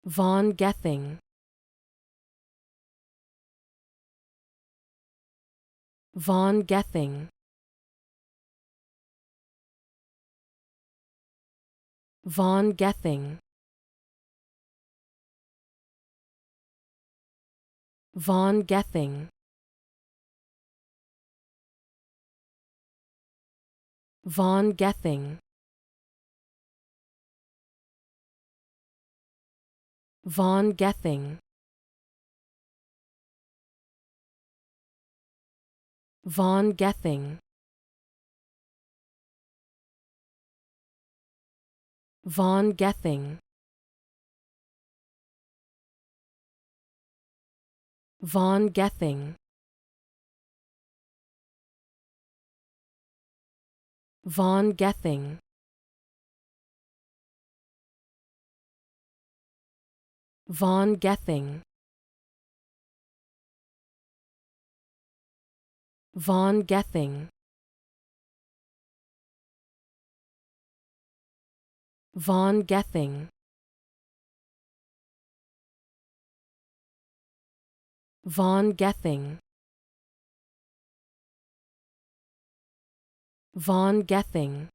Vaughan Gething. Vaughan Gething. Vaughan Gething. Vaughan Gething. Vaughan Gething. Vaughan Gething. Vaughan Gething. Vaughan Gething. Vaughan Gething. Vaughan Gething. Vaughan Gething. Vaughan Gething. Vaughan Gething. Vaughan Gething. Vaughan Gething.